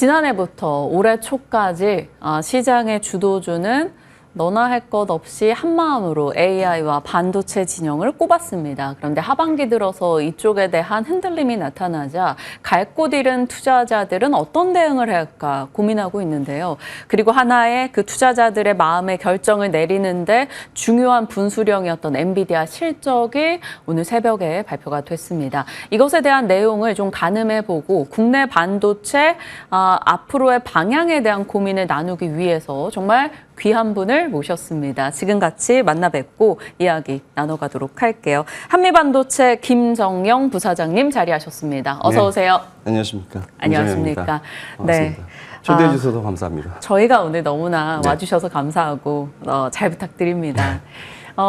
지난해부터 올해 초까지 시장의 주도주는 너나 할 것 없이 한마음으로 AI와 반도체 진영을 꼽았습니다. 그런데 하반기 들어서 이쪽에 대한 흔들림이 나타나자 갈 곳 잃은 투자자들은 어떤 대응을 해야 할까 고민하고 있는데요. 그리고 하나의 그 투자자들의 마음의 결정을 내리는데 중요한 분수령이었던 엔비디아 실적이 오늘 새벽에 발표가 됐습니다. 이것에 대한 내용을 좀 가늠해보고 국내 반도체 앞으로의 방향에 대한 고민을 나누기 위해서 정말 귀한 분을 모셨습니다. 지금 같이 만나 뵙고 이야기 나눠가도록 할게요. 한미반도체 김정영 부사장님 자리하셨습니다. 어서 오세요. 안녕하십니까. 안녕하십니까. 네. 초대해 주셔서 감사합니다. 저희가 오늘 너무나 와주셔서 감사하고 잘 부탁드립니다.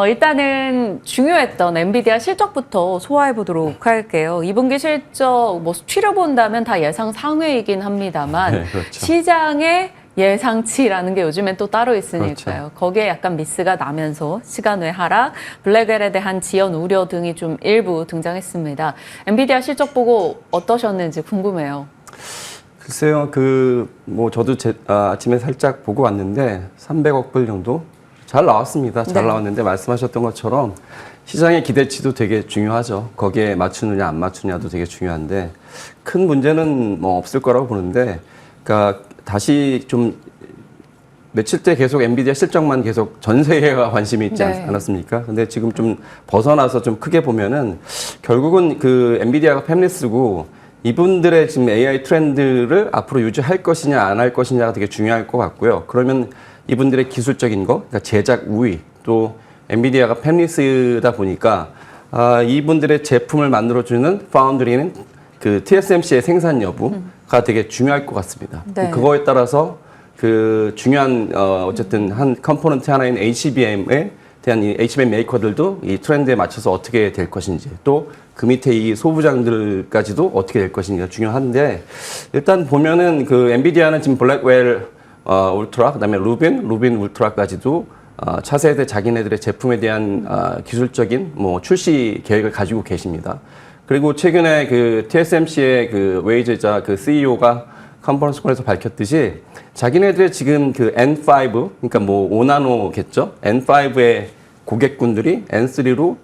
일단은 중요했던 엔비디아 실적부터 소화해 보도록 할게요. 2분기 실적 추려본다면 다 예상 상회이긴 합니다만 네, 그렇죠. 시장의 예상치라는 게 요즘엔 또 따로 있으니까요. 그렇죠. 거기에 약간 미스가 나면서 시간 외 하락, 블랙웰에 대한 지연 우려 등이 좀 일부 등장했습니다. 엔비디아 실적 보고 어떠셨는지 궁금해요. 글쎄요, 저도 아침에 살짝 보고 왔는데 300억 불 정도 잘 나왔습니다. 잘 나왔는데 말씀하셨던 것처럼 시장의 기대치도 되게 중요하죠. 거기에 맞추느냐 안 맞추느냐도 되게 중요한데 큰 문제는 없을 거라고 보는데, 그러니까 다시 좀 며칠째 계속 엔비디아 실적만 계속 전 세계가 관심이 있지 않았습니까? 근데 지금 좀 벗어나서 좀 크게 보면은 결국은 그 엔비디아가 팹리스고 이분들의 지금 AI 트렌드를 앞으로 유지할 것이냐 안 할 것이냐가 되게 중요할 것 같고요. 그러면 이분들의 기술적인 거, 그러니까 제작 우위, 또 엔비디아가 팹리스다 보니까 이분들의 제품을 만들어주는 파운드리는 그 TSMC의 생산 여부가 되게 중요할 것 같습니다. 네. 그거에 따라서 그 중요한 어쨌든 한 컴포넌트 하나인 HBM에 대한 이 HBM 메이커들도 이 트렌드에 맞춰서 어떻게 될 것인지, 또 그 밑에 이 소부장들까지도 어떻게 될 것인지가 중요한데, 일단 보면은 그 엔비디아는 지금 블랙웰 울트라, 그다음에 루빈 울트라까지도 차세대 자기네들의 제품에 대한 기술적인 출시 계획을 가지고 계십니다. 그리고 최근에 그 TSMC의 그 웨이즈자 그 CEO가 컨퍼런스 콜에서 밝혔듯이 자기네들의 지금 그 N5, 그러니까 5나노겠죠? N5의 고객군들이 N3로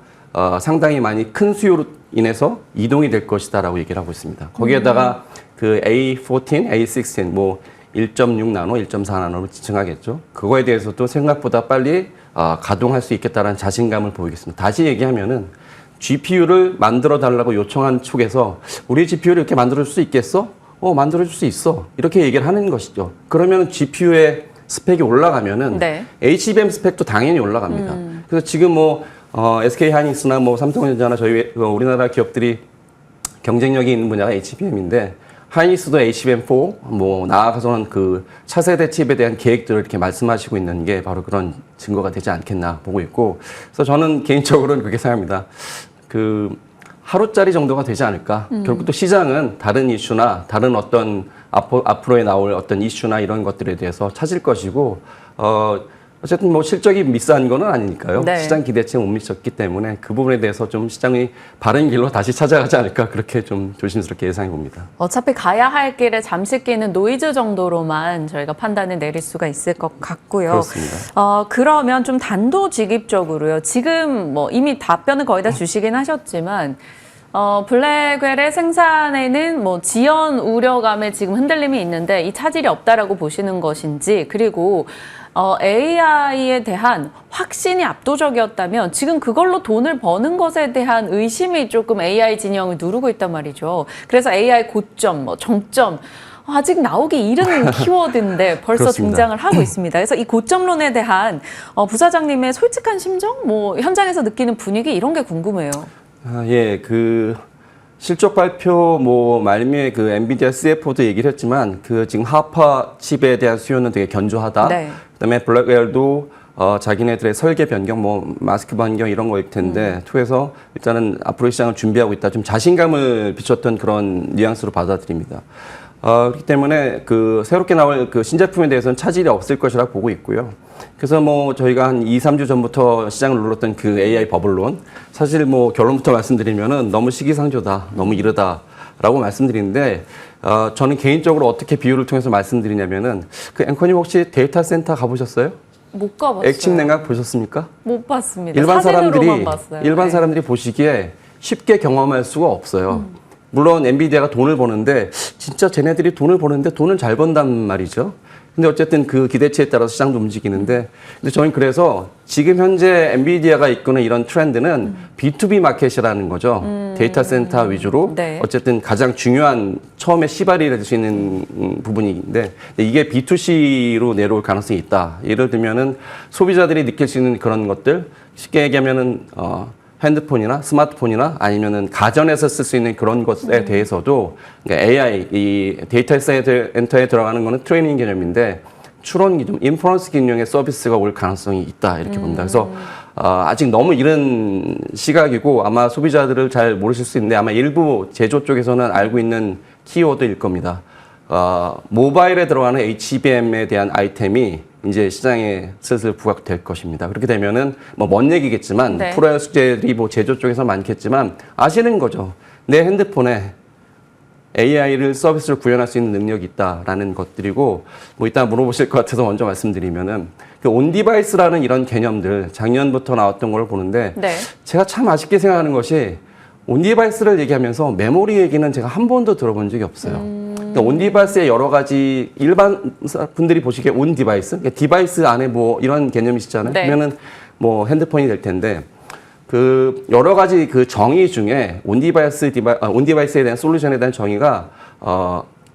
상당히 많이 큰 수요로 인해서 이동이 될 것이다라고 얘기를 하고 있습니다. 거기에다가 그 A14, A16, 1.6나노, 1.4나노로 지칭하겠죠. 그거에 대해서도 생각보다 빨리 가동할 수 있겠다는 자신감을 보이겠습니다. 다시 얘기하면은 GPU를 만들어 달라고 요청한 쪽에서 우리 GPU를 이렇게 만들어 줄 수 있겠어? 만들어 줄 수 있어. 이렇게 얘기를 하는 것이죠. 그러면 GPU의 스펙이 올라가면은 HBM 스펙도 당연히 올라갑니다. 그래서 지금 SK 하이닉스나 삼성전자나 저희 우리나라 기업들이 경쟁력이 있는 분야가 HBM인데, 하이닉스도 HBM4, 나아가서는 그 차세대 칩에 대한 계획들을 이렇게 말씀하시고 있는 게 바로 그런 증거가 되지 않겠나 보고 있고, 그래서 저는 개인적으로는 그렇게 생각합니다. 그 하루짜리 정도가 되지 않을까. 결국 또 시장은 다른 이슈나 다른 어떤 앞으로에 나올 어떤 이슈나 이런 것들에 대해서 찾을 것이고, 어쨌든 실적이 미스한 거는 아니니까요. 시장 기대치에 못 미쳤기 때문에 그 부분에 대해서 좀 시장이 바른 길로 다시 찾아가지 않을까, 그렇게 좀 조심스럽게 예상해 봅니다. 어차피 가야 할 길에 잠시 끼는 노이즈 정도로만 저희가 판단을 내릴 수가 있을 것 같고요. 그렇습니다. 그러면 좀 단도직입적으로요. 지금 이미 답변을 거의 다 주시긴 하셨지만 블랙웰의 생산에는 지연 우려감에 지금 흔들림이 있는데 이 차질이 없다라고 보시는 것인지, 그리고 AI에 대한 확신이 압도적이었다면 지금 그걸로 돈을 버는 것에 대한 의심이 조금 AI 진영을 누르고 있단 말이죠. 그래서 AI 고점, 정점, 아직 나오기 이른 키워드인데 벌써 그렇습니다. 등장을 하고 있습니다. 그래서 이 고점론에 대한 부사장님의 솔직한 심정, 현장에서 느끼는 분위기, 이런 게 궁금해요. 그 실적 발표 말미에 그 엔비디아 CFO도 얘기를 했지만 지금 하파 칩에 대한 수요는 되게 견조하다. 그다음에 블랙웰도 자기네들의 설계 변경, 마스크 변경 이런 거일 텐데 투에서 일단은 앞으로 시장을 준비하고 있다. 좀 자신감을 비췄던 그런 뉘앙스로 받아들입니다. 그렇기 때문에 그 새롭게 나올 그 신제품에 대해서는 차질이 없을 것이라고 보고 있고요. 그래서 저희가 한 2, 3주 전부터 시장을 눌렀던 그 AI 버블론, 사실 결론부터 말씀드리면은 너무 시기상조다, 너무 이르다. 라고 말씀드리는데, 저는 개인적으로 어떻게 비유를 통해서 말씀드리냐면은, 그 앵커님 혹시 데이터 센터 가보셨어요? 못 가봤어요. 액침 냉각 보셨습니까? 못 봤습니다. 사진으로만 봤어요. 일반 네. 사람들이 보시기에 쉽게 경험할 수가 없어요. 물론 엔비디아가 돈을 버는데 진짜 쟤네들이 돈을 버는데 돈을 잘 번단 말이죠. 근데 어쨌든 그 기대치에 따라서 시장도 움직이는데, 근데 저는 그래서 지금 현재 엔비디아가 이끄는 이런 트렌드는 B2B 마켓이라는 거죠. 데이터 센터 위주로. 네. 어쨌든 가장 중요한 처음에 시발이 될 수 있는 부분인데, 이게 B2C로 내려올 가능성이 있다. 예를 들면은 소비자들이 느낄 수 있는 그런 것들, 쉽게 얘기하면은 핸드폰이나 스마트폰이나 아니면은 가전에서 쓸 수 있는 그런 것에 대해서도, 그러니까 AI, 이 데이터 센터에 들어가는 거는 트레이닝 개념인데, 추론 기준, 인퍼런스 기능의 서비스가 올 가능성이 있다, 이렇게 봅니다. 그래서 아직 너무 이른 시각이고 아마 소비자들을 잘 모르실 수 있는데, 아마 일부 제조 쪽에서는 알고 있는 키워드일 겁니다. 모바일에 들어가는 HBM에 대한 아이템이 이제 시장에 슬슬 부각될 것입니다. 그렇게 되면은 뭐 먼 얘기겠지만, 네. 프로야 숙제들이 뭐 제조 쪽에서 많겠지만 아시는 거죠. 내 핸드폰에 AI를 서비스를 구현할 수 있는 능력이 있다라는 것들이고, 뭐 이따 물어보실 것 같아서 먼저 말씀드리면은, 그 온디바이스라는 이런 개념들 작년부터 나왔던 걸 보는데, 네. 제가 참 아쉽게 생각하는 것이, 온디바이스를 얘기하면서 메모리 얘기는 제가 한 번도 들어본 적이 없어요. 그러니까 온디바이스의 여러 가지, 일반 분들이 보시기에 온디바이스, 그러니까 디바이스 안에 뭐 이런 개념이시잖아요. 네. 그러면은 뭐 핸드폰이 될 텐데, 그 여러 가지 그 정의 중에 온디바이스에 대한 솔루션에 대한 정의가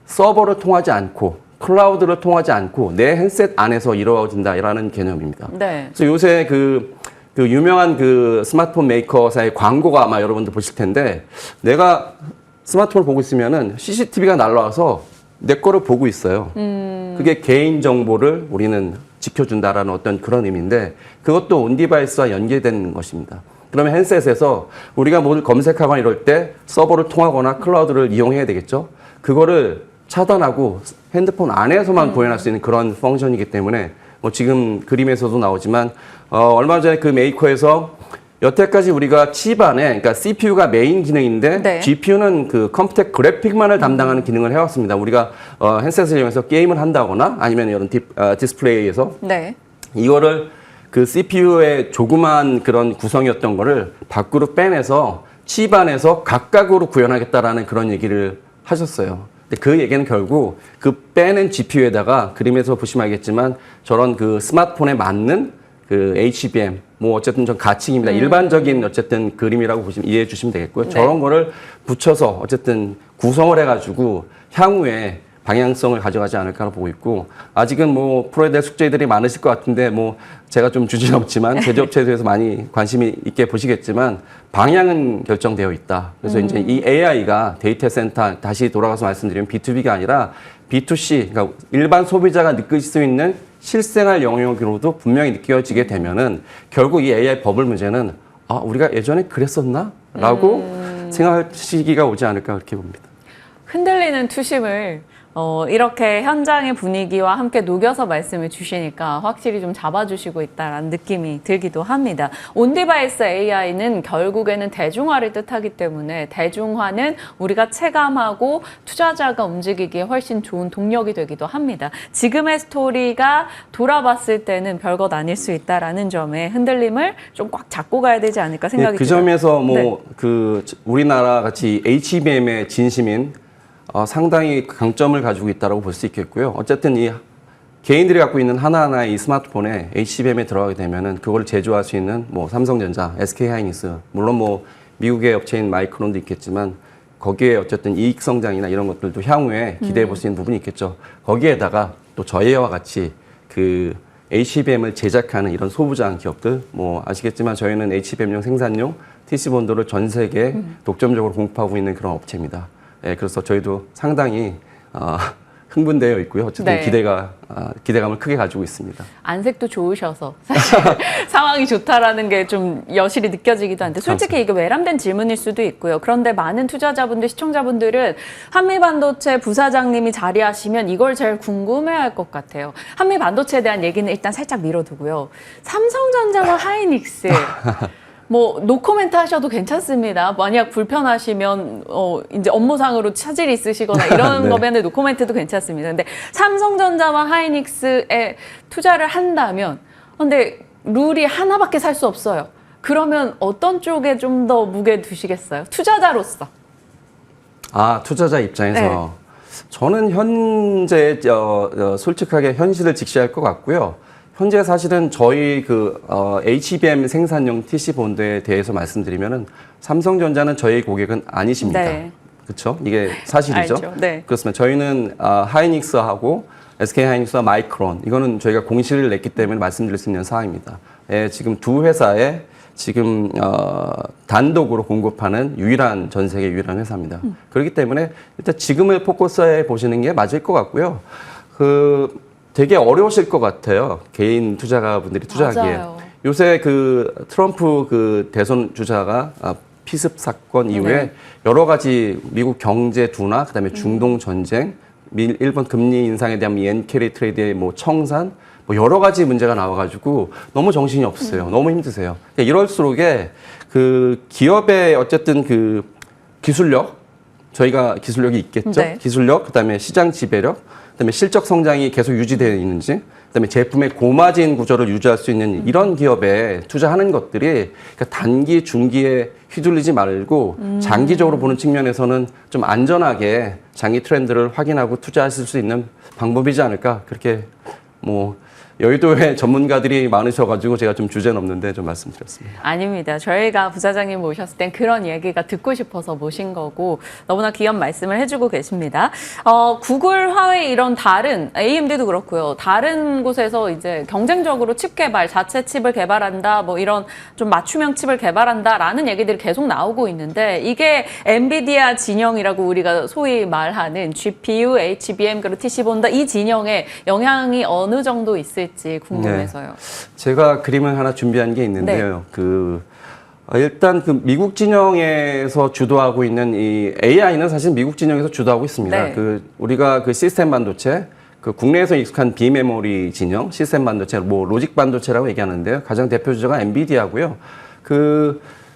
서버를 통하지 않고 클라우드를 통하지 않고 내 핸셋 안에서 이루어진다라는 개념입니다. 네. 그래서 요새 그 유명한 그 스마트폰 메이커사의 광고가 아마 여러분들 보실 텐데, 내가 스마트폰을 보고 있으면은 CCTV가 날라와서 내 거를 보고 있어요. 그게 개인 정보를 우리는 지켜준다라는 어떤 그런 의미인데, 그것도 온디바이스와 연계된 것입니다. 그러면 핸셋에서 우리가 뭘 검색하거나 이럴 때 서버를 통하거나 클라우드를 이용해야 되겠죠. 그거를 차단하고 핸드폰 안에서만 구현할 수 있는 그런 펑션이기 때문에, 뭐 지금 그림에서도 나오지만 얼마 전에 그 메이커에서 여태까지 우리가 칩 안에, 그러니까 CPU가 메인 기능인데, 네. GPU는 그 컴퓨터 그래픽만을 담당하는 기능을 해왔습니다. 우리가 핸셋을 이용해서 게임을 한다거나 아니면 이런 디스플레이에서 네. 이거를 그 CPU의 조그만 그런 구성이었던 거를 밖으로 빼내서 칩 안에서 각각으로 구현하겠다라는 그런 얘기를 하셨어요. 근데 그 얘기는 결국 그 빼낸 GPU에다가, 그림에서 보시면 알겠지만 저런 그 스마트폰에 맞는 그 HBM, 뭐 어쨌든 좀 가칭입니다. 일반적인 어쨌든 그림이라고 보시면 이해해 주시면 되겠고요. 네. 저런 거를 붙여서 어쨌든 구성을 해가지고 향후에 방향성을 가져가지 않을까 보고 있고, 아직은 뭐 프로에 대한 숙제들이 많으실 것 같은데, 뭐 제가 좀 주제는 없지만 제조업체에 대해서 많이 관심이 있게 보시겠지만 방향은 결정되어 있다. 그래서 이제 이 AI가 데이터 센터, 다시 돌아가서 말씀드리면 B2B가 아니라 B2C, 그러니까 일반 소비자가 느낄 수 있는 실생활 영역으로도 분명히 느껴지게 되면은, 결국 이 AI 버블 문제는 우리가 예전에 그랬었나? 라고 생각할 시기가 오지 않을까 그렇게 봅니다. 흔들리는 투심을 이렇게 현장의 분위기와 함께 녹여서 말씀을 주시니까 확실히 좀 잡아주시고 있다는 느낌이 들기도 합니다. 온디바이스 AI는 결국에는 대중화를 뜻하기 때문에, 대중화는 우리가 체감하고 투자자가 움직이기에 훨씬 좋은 동력이 되기도 합니다. 지금의 스토리가 돌아봤을 때는 별것 아닐 수 있다라는 점에 흔들림을 좀 꽉 잡고 가야 되지 않을까 생각이 그 들어요. 점에서 뭐 네. 그 우리나라 같이 HBM의 진심인 상당히 강점을 가지고 있다고 볼 수 있겠고요. 어쨌든 이 개인들이 갖고 있는 하나하나의 이 스마트폰에 HBM에 들어가게 되면은 그걸 제조할 수 있는 뭐 삼성전자, SK하이닉스, 물론 뭐 미국의 업체인 마이크론도 있겠지만, 거기에 어쨌든 이익 성장이나 이런 것들도 향후에 기대해 볼 수 있는 부분이 있겠죠. 거기에다가 또 저희와 같이 그 HBM을 제작하는 이런 소부장 기업들, 뭐 아시겠지만 저희는 HBM용 생산용 TC본도를 전 세계에 독점적으로 공급하고 있는 그런 업체입니다. 예, 그래서 저희도 상당히 흥분되어 있고요. 어쨌든 네. 기대감을 크게 가지고 있습니다. 안색도 좋으셔서 사실 상황이 좋다라는 게 좀 여실히 느껴지기도 한데, 솔직히 이게 외람된 질문일 수도 있고요. 그런데 많은 투자자분들, 시청자분들은 한미반도체 부사장님이 자리하시면 이걸 제일 궁금해할 것 같아요. 한미반도체에 대한 얘기는 일단 살짝 밀어두고요. 삼성전자와 하이닉스 뭐 노코멘트 하셔도 괜찮습니다. 만약 불편하시면 이제 업무상으로 차질이 있으시거나 이런 네. 거면 노코멘트도 괜찮습니다. 근데 삼성전자와 하이닉스에 투자를 한다면 근데 룰이 하나밖에 살 수 없어요. 그러면 어떤 쪽에 좀 더 무게 두시겠어요? 투자자로서. 투자자 입장에서 네. 저는 현재 솔직하게 현실을 직시할 것 같고요. 현재 사실은 저희 HBM 생산용 TC 본드에 대해서 말씀드리면은 삼성전자는 저희 고객은 아니십니다. 네. 그렇죠? 이게 사실이죠. 알죠. 네. 그렇습니다. 저희는 하이닉스하고 SK 하이닉스와 마이크론 이거는 저희가 공시를 냈기 때문에 말씀드릴 수 있는 사항입니다. 지금 두 회사에 지금 단독으로 공급하는 전 세계 유일한 회사입니다. 그렇기 때문에 일단 지금을 포커스해 보시는 게 맞을 것 같고요. 되게 어려우실 것 같아요. 개인 투자가분들이 투자하기에. 맞아요. 요새 트럼프 대선 주자가 피습 사건 이후에 네. 여러 가지 미국 경제 둔화, 그다음에 중동 전쟁, 일본 금리 인상에 대한 엔캐리 트레이드의 청산, 여러 가지 문제가 나와가지고 너무 정신이 없으세요. 너무 힘드세요. 그러니까 이럴수록에 기업의 어쨌든 기술력, 저희가 기술력이 있겠죠. 네. 기술력, 그다음에 시장 지배력, 그다음에 실적 성장이 계속 유지되어 있는지, 그다음에 제품의 고마진 구조를 유지할 수 있는 이런 기업에 투자하는 것들이 그러니까 단기, 중기에 휘둘리지 말고 장기적으로 보는 측면에서는 좀 안전하게 장기 트렌드를 확인하고 투자하실 수 있는 방법이지 않을까 그렇게 여의도에 전문가들이 많으셔가지고 제가 좀 주제 넘는데 좀 말씀드렸습니다. 아닙니다. 저희가 부사장님 모셨을 땐 그런 얘기가 듣고 싶어서 모신 거고 너무나 귀한 말씀을 해주고 계십니다. 구글, 화웨이 이런 다른 AMD도 그렇고요. 다른 곳에서 이제 경쟁적으로 칩 개발, 자체 칩을 개발한다, 이런 좀 맞춤형 칩을 개발한다라는 얘기들이 계속 나오고 있는데 이게 엔비디아 진영이라고 우리가 소위 말하는 GPU, HBM 그리고 TC 본다 이 진영에 영향이 어느 정도 있을지 궁금해서요. 네. 제가 그림을 하나 준비한 게 있는데요. 일단 미국 진영에서 주도하고 있는 이 AI는 사실 미국 진영에서 주도하고 있습니다. 네. 우리가 시스템 반도체, 국내에서 익숙한 비메모리 진영, 시스템 반도체, 로직 반도체라고 얘기하는데요. 가장 대표 주자가 엔비디아고요.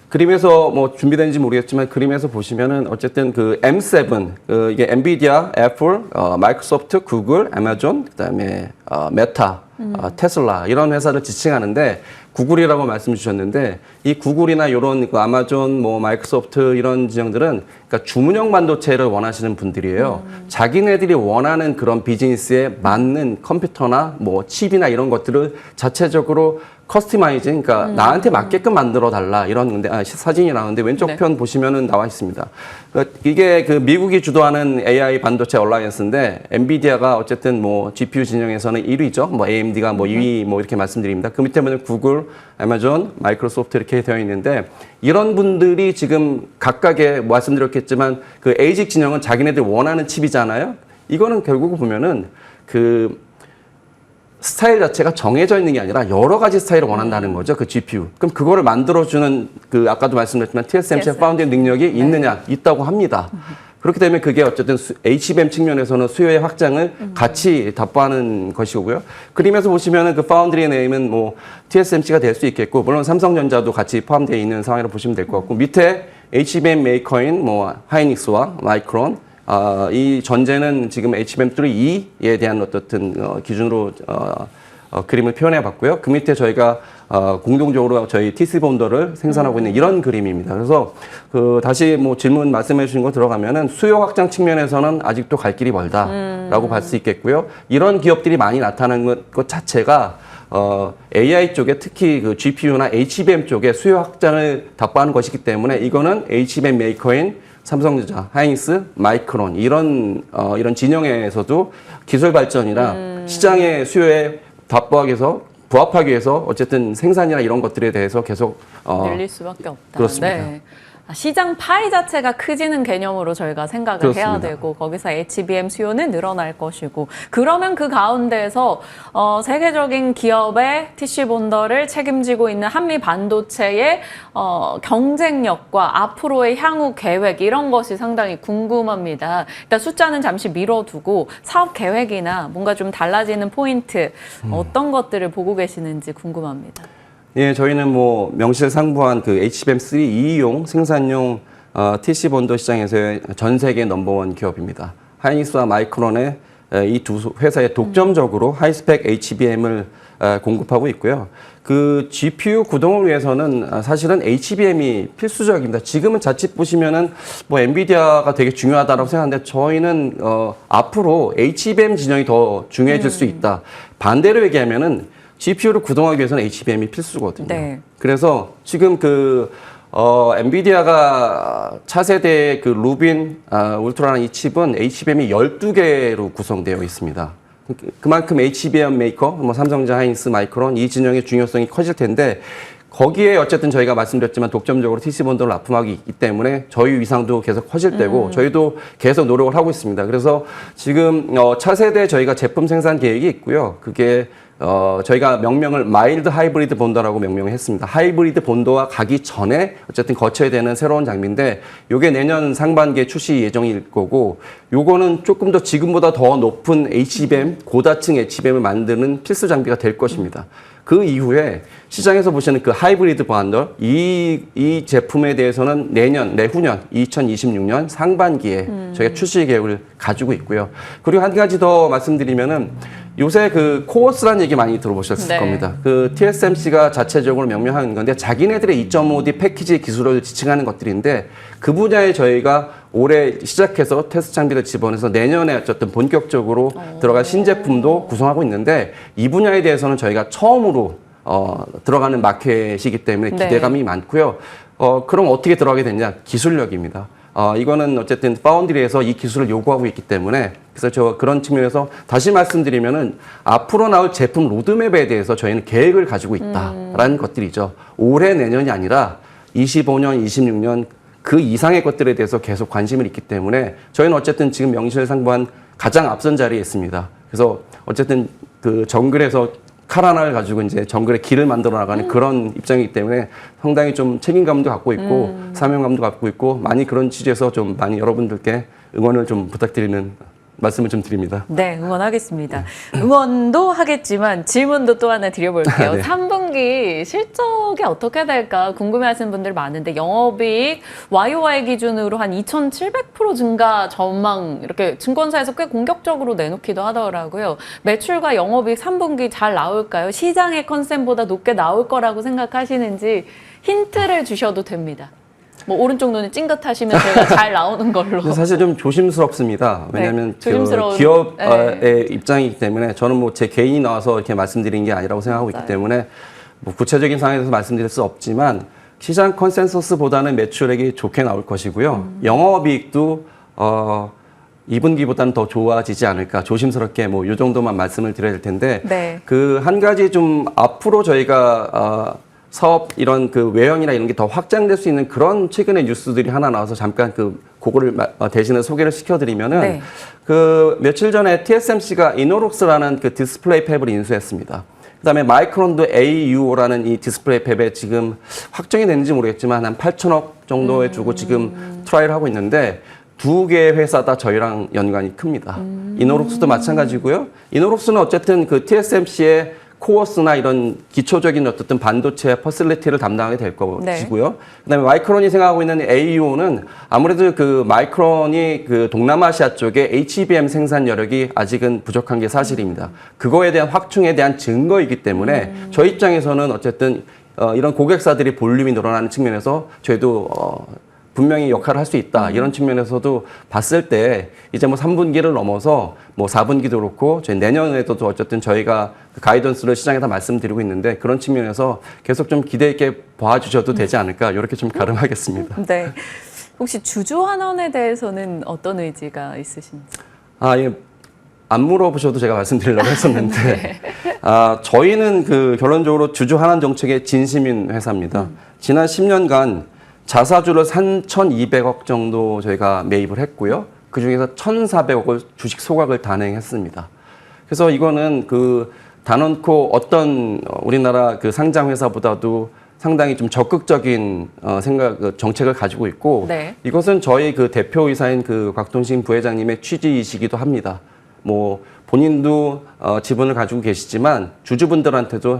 그림에서 준비된지 모르겠지만 그림에서 보시면은 어쨌든 M7 이게 엔비디아, 애플, 마이크로소프트, 구글, 아마존, 그다음에 메타, 테슬라 이런 회사를 지칭하는데 구글이라고 말씀 주셨는데 이 구글이나 이런 아마존, 마이크로소프트 이런 진영들은 그러니까 주문형 반도체를 원하시는 분들이에요. 자기네들이 원하는 그런 비즈니스에 맞는 컴퓨터나 칩이나 이런 것들을 자체적으로 커스터마이징, 그러니까 나한테 맞게끔 만들어 달라 이런 건데 사진이 나오는데 왼쪽 편 보시면은 나와 있습니다. 이게 미국이 주도하는 AI 반도체 얼라이언스인데 엔비디아가 어쨌든 GPU 진영에서는 1위죠. AMD가 2위 이렇게 말씀드립니다. 그 밑에 보면 구글, 아마존, 마이크로소프트 이렇게 되어 있는데 이런 분들이 지금 각각의 말씀드렸겠지만 에이직 진영은 자기네들 원하는 칩이잖아요. 이거는 결국 보면은 스타일 자체가 정해져 있는 게 아니라 여러 가지 스타일을 원한다는 거죠. GPU. 그럼 그거를 만들어주는 아까도 말씀드렸지만 TSMC의 파운딩 능력이 있느냐? 있다고 합니다. 그렇기 때문에 그게 어쨌든 HBM 측면에서는 수요의 확장을 같이 답보하는 것이고요. 그림에서 보시면은 파운드리 네임은 TSMC가 될 수 있겠고, 물론 삼성전자도 같이 포함되어 있는 상황이라고 보시면 될 것 같고, 밑에 HBM 메이커인 하이닉스와 마이크론, 이 전제는 지금 HBM3E에 대한 어떤 기준으로 그림을 표현해 봤고요. 그 밑에 저희가 공동적으로 저희 TC 본더를 생산하고 있는 이런 그림입니다. 그래서 다시 질문 말씀해 주신 거 들어가면은 수요 확장 측면에서는 아직도 갈 길이 멀다라고 볼 수 있겠고요. 이런 기업들이 많이 나타나는 것 자체가 AI 쪽에 특히 GPU나 HBM 쪽에 수요 확장을 답보하는 것이기 때문에 이거는 HBM 메이커인 삼성전자, 하이닉스, 마이크론 이런 진영에서도 기술 발전이나 시장의 수요에 부합하기 위해서 어쨌든 생산이나 이런 것들에 대해서 계속 늘릴 수밖에 없다. 그렇습니다. 네. 시장 파이 자체가 크지는 개념으로 저희가 생각을 그렇습니다. 해야 되고 거기서 HBM 수요는 늘어날 것이고 그러면 그 가운데에서 세계적인 기업의 TC 본더를 책임지고 있는 한미 반도체의 경쟁력과 앞으로의 향후 계획 이런 것이 상당히 궁금합니다. 일단 숫자는 잠시 미뤄두고 사업 계획이나 뭔가 좀 달라지는 포인트 어떤 것들을 보고 계시는지 궁금합니다. 예, 저희는 뭐 명실상부한 그 HBM3 2용 생산용 TC 본도 시장에서의 전 세계 넘버원 기업입니다. 하이닉스와 마이크론의 이 두 회사에 독점적으로 하이스펙 HBM을 공급하고 있고요. 그 GPU 구동을 위해서는 사실은 HBM이 필수적입니다. 지금은 자칫 보시면은 뭐 엔비디아가 되게 중요하다고 생각하는데 저희는 앞으로 HBM 진영이 더 중요해질 수 있다. 반대로 얘기하면은 GPU를 구동하기 위해서는 HBM이 필수거든요. 네. 그래서 지금 엔비디아가 차세대 그 루빈 울트라라는 이 칩은 HBM이 12개로 구성되어 있습니다. 그만큼 HBM 메이커, 뭐 삼성전자, 하이닉스, 마이크론 이 진영의 중요성이 커질 텐데 거기에 어쨌든 저희가 말씀드렸지만 독점적으로 TC 본도를 납품하기 있기 때문에 저희 위상도 계속 커질 때고 저희도 계속 노력을 하고 있습니다. 그래서 지금 차세대 저희가 제품 생산 계획이 있고요. 그게 저희가 명명을 마일드 하이브리드 본더라고 명명을 했습니다. 하이브리드 본더와 가기 전에 어쨌든 거쳐야 되는 새로운 장비인데 요게 내년 상반기에 출시 예정일 거고 요거는 조금 더 지금보다 더 높은 HBM, 고다층 HBM을 만드는 필수 장비가 될 것입니다. 그 이후에 시장에서 보시는 그 하이브리드 본더 이 제품에 대해서는 내후년 2026년 상반기에 저희가 출시 계획을 가지고 있고요. 그리고 한 가지 더 말씀드리면은 요새 그 코어스라는 얘기 많이 들어보셨을 네. 겁니다. 그 TSMC가 자체적으로 명명하는 건데 자기네들의 2.5D 패키지 기술을 지칭하는 것들인데 그 분야에 저희가 올해 시작해서 테스트 장비를 집어넣어서 내년에 어쨌든 본격적으로 들어갈 신제품도 구성하고 있는데 이 분야에 대해서는 저희가 처음으로 들어가는 마켓이기 때문에 기대감이 많고요. 그럼 어떻게 들어가게 되냐? 기술력입니다. 이거는 어쨌든 파운드리에서 이 기술을 요구하고 있기 때문에 그래서 그런 측면에서 다시 말씀드리면은 앞으로 나올 제품 로드맵에 대해서 저희는 계획을 가지고 있다라는 것들이죠. 올해 내년이 아니라 25년, 26년 그 이상의 것들에 대해서 계속 관심을 있기 때문에 저희는 어쨌든 지금 명실상부한 가장 앞선 자리에 있습니다. 그래서 어쨌든 그 정글에서 칼 하나를 가지고 이제 정글의 길을 만들어 나가는 그런 입장이기 때문에 상당히 좀 책임감도 갖고 있고 사명감도 갖고 있고 많이 그런 취지에서 좀 많이 여러분들께 응원을 좀 부탁드리는 말씀을 좀 드립니다. 네, 응원하겠습니다. 응원도 하겠지만 질문도 또 하나 드려볼게요. 네. 3분기 실적이 어떻게 될까 궁금해하시는 분들 많은데 영업이익 YOY 기준으로 한 2,700% 증가 전망 이렇게 증권사에서 꽤 공격적으로 내놓기도 하더라고요. 매출과 영업이익 3분기 잘 나올까요? 시장의 컨센보다 높게 나올 거라고 생각하시는지 힌트를 주셔도 됩니다. 뭐 오른쪽 눈이 찡긋하시면 제가 잘 나오는 걸로. 사실 좀 조심스럽습니다. 왜냐하면 네, 조심스러운, 기업의 입장이기 때문에 저는 뭐 제 개인이 나와서 이렇게 말씀드린 게 아니라고 생각하고 있기 때문에 뭐 구체적인 상황에서 말씀드릴 수 없지만 시장 컨센서스보다는 매출액이 좋게 나올 것이고요. 영업이익도 2분기보다는 더 좋아지지 않을까 조심스럽게 뭐 이 정도만 말씀을 드려야 될 텐데 네. 그 한 가지 좀 앞으로 저희가 사업 이런 그 외형이나 이런 게 더 확장될 수 있는 그런 최근의 뉴스들이 하나 나와서 잠깐 그거를 대신에 소개를 시켜드리면은 네. 그 며칠 전에 TSMC가 이노록스라는 그 디스플레이 팹을 인수했습니다. 그다음에 마이크론도 AUO라는 이 디스플레이 팹에 지금 확정이 됐는지 모르겠지만 한 8천억 정도에 주고 지금 트라이를 하고 있는데 두 개의 회사 다 저희랑 연관이 큽니다. 이노록스도 마찬가지고요. 이노록스는 어쨌든 그 TSMC의 코어스나 이런 기초적인 어떤 반도체 퍼실리티를 담당하게 될 것이고요. 그다음에 마이크론이 생각하고 있는 AUO는 아무래도 그 마이크론이 그 동남아시아 쪽에 HBM 생산 여력이 아직은 부족한 게 사실입니다. 그거에 대한 확충에 대한 증거이기 때문에 저희 입장에서는 어쨌든 이런 고객사들이 볼륨이 늘어나는 측면에서 저희도 분명히 역할을 할 수 있다. 이런 측면에서도 봤을 때 이제 뭐 3분기를 넘어서 뭐 4분기도 그렇고 저희 내년에도 어쨌든 저희가 가이던스를 시장에다 말씀드리고 있는데 그런 측면에서 계속 좀 기대 있게 봐주셔도 되지 않을까 이렇게 좀 가름하겠습니다. 네. 혹시 주주환원에 대해서는 어떤 의지가 있으신지? 예. 안 물어보셔도 제가 말씀드리려고 했었는데 저희는 그 결론적으로 주주환원 정책의 진심인 회사입니다. 지난 10년간 자사주를 3,200억 정도 저희가 매입을 했고요. 그 중에서 1,400억을 주식 소각을 단행했습니다. 그래서 이거는 그 단언코 어떤 우리나라 그 상장 회사보다도 상당히 좀 적극적인 정책을 가지고 있고 네. 이것은 저희 그 대표이사인 그 곽동신 부회장님의 취지이시기도 합니다. 뭐 본인도 지분을 가지고 계시지만 주주분들한테도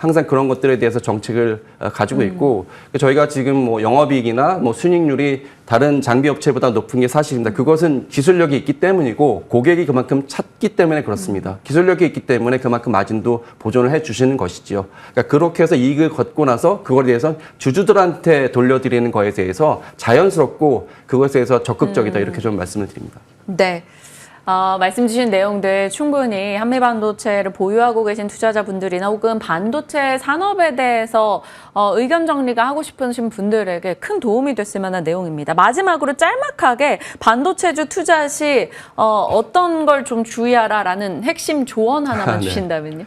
항상 그런 것들에 대해서 정책을 가지고 있고 저희가 지금 뭐 영업이익이나 뭐 순익률이 다른 장비 업체보다 높은 게 사실입니다. 그것은 기술력이 있기 때문이고 고객이 그만큼 찾기 때문에 그렇습니다. 기술력이 있기 때문에 그만큼 마진도 보존을 해 주시는 것이지요. 그러니까 그렇게 해서 이익을 걷고 나서 그거에 대해서 주주들한테 돌려드리는 거에 대해서 자연스럽고 그것에 대해서 적극적이다 이렇게 좀 말씀을 드립니다. 네. 말씀 주신 내용들 충분히 한미반도체를 보유하고 계신 투자자분들이나 혹은 반도체 산업에 대해서 의견 정리가 하고 싶으신 분들에게 큰 도움이 됐을 만한 내용입니다. 마지막으로 짤막하게 반도체주 투자 시 어떤 걸 좀 주의하라라는 핵심 조언 하나만 네. 주신다면요.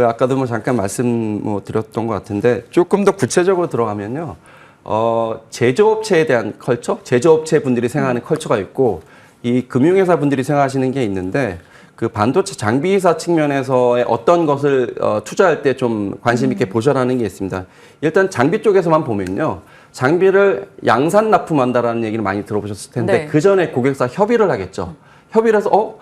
아까도 뭐 잠깐 말씀 드렸던 것 같은데 조금 더 구체적으로 들어가면요. 제조업체에 대한 컬처, 제조업체 분들이 생각하는 컬처가 있고 이 금융회사 분들이 생각하시는 게 있는데 그 반도체 장비회사 측면에서의 어떤 것을 투자할 때 좀 관심 있게 보셔라는 게 있습니다. 일단 장비 쪽에서만 보면요. 장비를 양산 납품한다라는 얘기를 많이 들어보셨을 텐데 네. 그 전에 고객사 협의를 하겠죠. 협의를 해서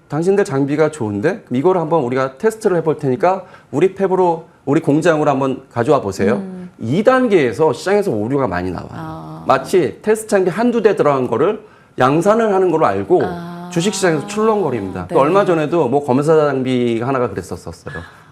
당신들 장비가 좋은데 이거를 한번 우리가 테스트를 해볼 테니까 우리 팹으로 우리 공장으로 한번 가져와 보세요. 2단계에서 시장에서 오류가 많이 나와요. 마치 테스트 장비 한두 대 들어간 거를 양산을 하는 걸로 알고 주식시장에서 출렁거립니다. 네. 얼마 전에도 뭐 검사 장비 하나가 그랬었어요.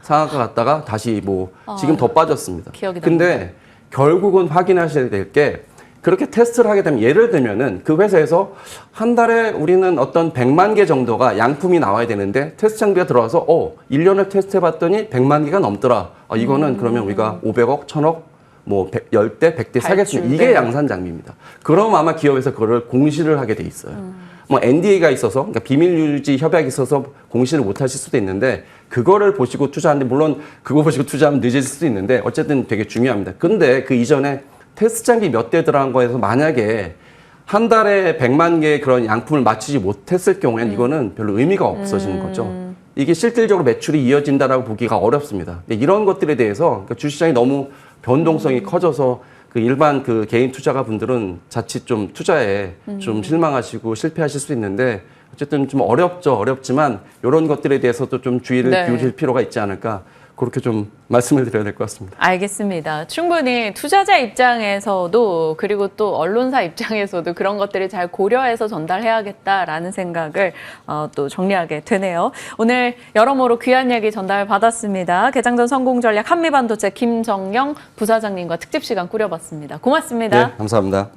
상한가 갔다가 다시 뭐 지금 더 빠졌습니다. 기억이 근데 결국은 확인하셔야 될 게 그렇게 테스트를 하게 되면 예를 들면은 그 회사에서 한 달에 우리는 어떤 100만 개 정도가 양품이 나와야 되는데 테스트 장비가 들어와서 1년을 테스트 해봤더니 100만 개가 넘더라. 이거는 그러면 우리가 500억, 1000억 뭐 10대, 100대 사겠습니다. 이게 양산 장비입니다. 그럼 아마 기업에서 그거를 공시를 하게 돼 있어요. 뭐 NDA가 있어서, 그러니까 비밀 유지 협약이 있어서 공시를 못 하실 수도 있는데 그거를 보시고 투자하는데 물론 그거 보시고 투자하면 늦어질 수도 있는데 어쨌든 되게 중요합니다. 근데 그 이전에 테스트 장비 몇 대 들어간 거에서 만약에 한 달에 100만 개의 그런 양품을 맞추지 못했을 경우에는 이거는 별로 의미가 없어지는 거죠. 이게 실질적으로 매출이 이어진다라고 보기가 어렵습니다. 이런 것들에 대해서 그러니까 주식시장이 너무 변동성이 커져서 그 일반 그 개인 투자가 분들은 자칫 좀 투자에 좀 실망하시고 실패하실 수 있는데 어쨌든 좀 어렵지만 이런 것들에 대해서도 좀 주의를 네. 기울일 필요가 있지 않을까 그렇게 좀 말씀을 드려야 될 것 같습니다. 알겠습니다. 충분히 투자자 입장에서도 그리고 또 언론사 입장에서도 그런 것들을 잘 고려해서 전달해야겠다라는 생각을 또 정리하게 되네요. 오늘 여러모로 귀한 얘기 전달받았습니다. 개장전 성공 전략 한미반도체 김정영 부사장님과 특집 시간 꾸려봤습니다. 고맙습니다. 네, 감사합니다.